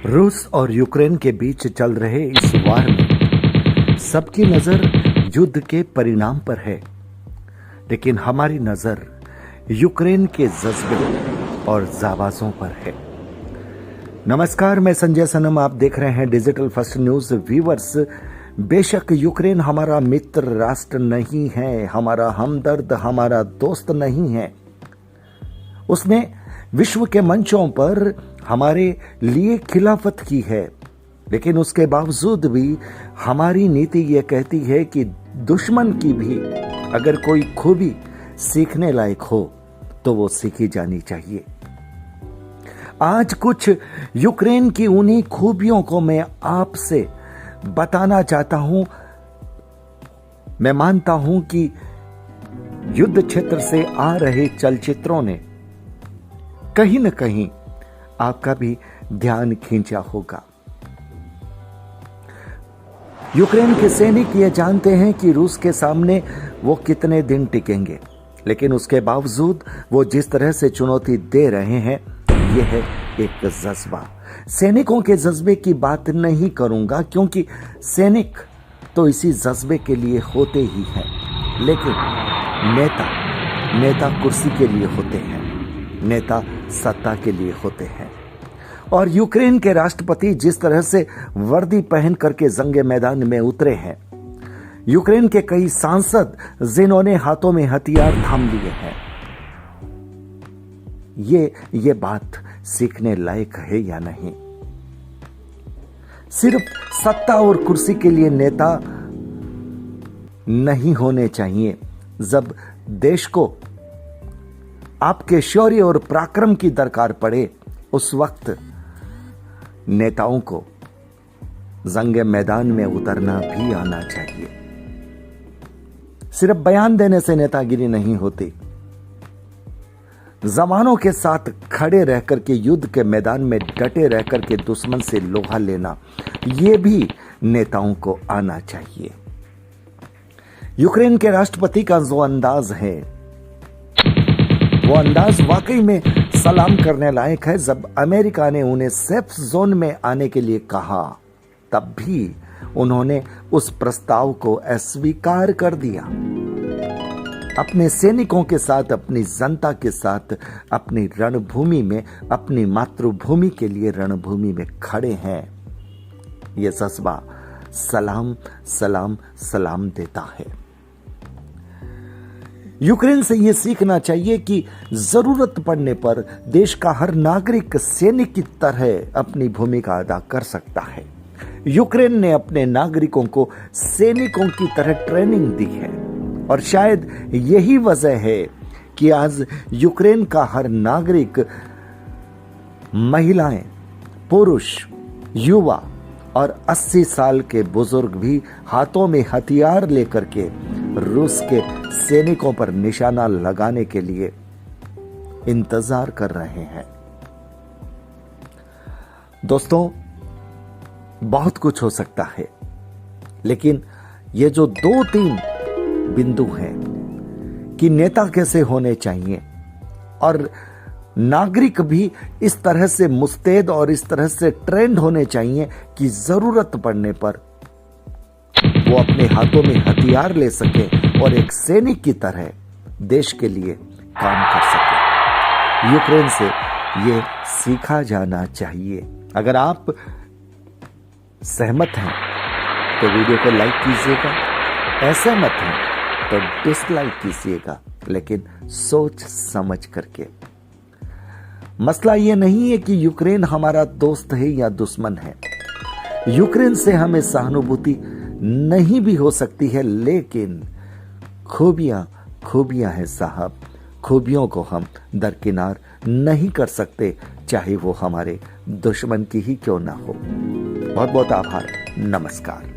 रूस और यूक्रेन के बीच चल रहे इस वार में सबकी नजर युद्ध के परिणाम पर है, लेकिन हमारी नजर यूक्रेन के जज्बे और जाबाजों पर है। नमस्कार, मैं संजय सनम, आप देख रहे हैं डिजिटल फर्स्ट न्यूज। व्यूअर्स, बेशक यूक्रेन हमारा मित्र राष्ट्र नहीं है, हमारा हमदर्द, हमारा दोस्त नहीं है। उसने विश्व के मंचों पर हमारे लिए खिलाफत की है, लेकिन उसके बावजूद भी हमारी नीति यह कहती है कि दुश्मन की भी अगर कोई खूबी सीखने लायक हो तो वो सीखी जानी चाहिए। आज कुछ यूक्रेन की उन्हीं खूबियों को मैं आपसे बताना चाहता हूं। मैं मानता हूं कि युद्ध क्षेत्र से आ रहे चलचित्रों ने कहीं न कहीं आपका भी ध्यान खींचा होगा। यूक्रेन के सैनिक ये जानते हैं कि रूस के सामने वो कितने दिन टिकेंगे, लेकिन उसके बावजूद वो जिस तरह से चुनौती दे रहे हैं, यह है एक जज्बा। सैनिकों के जज्बे की बात नहीं करूंगा, क्योंकि सैनिक तो इसी जज्बे के लिए होते ही हैं, लेकिन नेता कुर्सी के लिए होते हैं, नेता सत्ता के लिए होते हैं। और यूक्रेन के राष्ट्रपति जिस तरह से वर्दी पहन करके जंगे मैदान में उतरे हैं, यूक्रेन के कई सांसद जिन्होंने हाथों में हथियार थाम लिए हैं, ये बात सीखने लायक है या नहीं। सिर्फ सत्ता और कुर्सी के लिए नेता नहीं होने चाहिए। जब देश को आपके शौर्य और पराक्रम की दरकार पड़े, उस वक्त नेताओं को जंगे मैदान में उतरना भी आना चाहिए। सिर्फ बयान देने से नेतागिरी नहीं होती। जवानों के साथ खड़े रहकर के युद्ध के मैदान में डटे रहकर के दुश्मन से लोहा लेना, यह भी नेताओं को आना चाहिए। यूक्रेन के राष्ट्रपति का जो अंदाज है, वो अंदाज वाकई में सलाम करने लायक है। जब अमेरिका ने उन्हें सेफ जोन में आने के लिए कहा, तब भी उन्होंने उस प्रस्ताव को अस्वीकार कर दिया। अपने सैनिकों के साथ, अपनी जनता के साथ, अपनी रणभूमि में, अपनी मातृभूमि के लिए रणभूमि में खड़े हैं। यह जज्बा सलाम सलाम सलाम देता है। यूक्रेन से यह सीखना चाहिए कि जरूरत पड़ने पर देश का हर नागरिक सैनिक की तरह अपनी भूमिका अदा कर सकता है। यूक्रेन ने अपने नागरिकों को सैनिकों की तरह ट्रेनिंग दी है, और शायद यही वजह है कि आज यूक्रेन का हर नागरिक, महिलाएं, पुरुष, युवा और 80 साल के बुजुर्ग भी हाथों में हथियार लेकर के रूस के सैनिकों पर निशाना लगाने के लिए इंतजार कर रहे हैं। दोस्तों, बहुत कुछ हो सकता है, लेकिन ये जो 2-3 बिंदु हैं कि नेता कैसे होने चाहिए और नागरिक भी इस तरह से मुस्तैद और इस तरह से ट्रेंड होने चाहिए कि जरूरत पड़ने पर वो अपने हाथों में हथियार ले सके और एक सैनिक की तरह देश के लिए काम कर सके। यूक्रेन से ये सीखा जाना चाहिए। अगर आप सहमत हैं तो वीडियो को लाइक कीजिएगा, असहमत हैं तो डिसलाइक कीजिएगा, लेकिन सोच समझ करके। मसला यह नहीं है कि यूक्रेन हमारा दोस्त है या दुश्मन है। यूक्रेन से हमें सहानुभूति नहीं भी हो सकती है, लेकिन खूबियां हैं साहब। खूबियों को हम दरकिनार नहीं कर सकते, चाहे वो हमारे दुश्मन की ही क्यों ना हो। बहुत बहुत आभार। नमस्कार।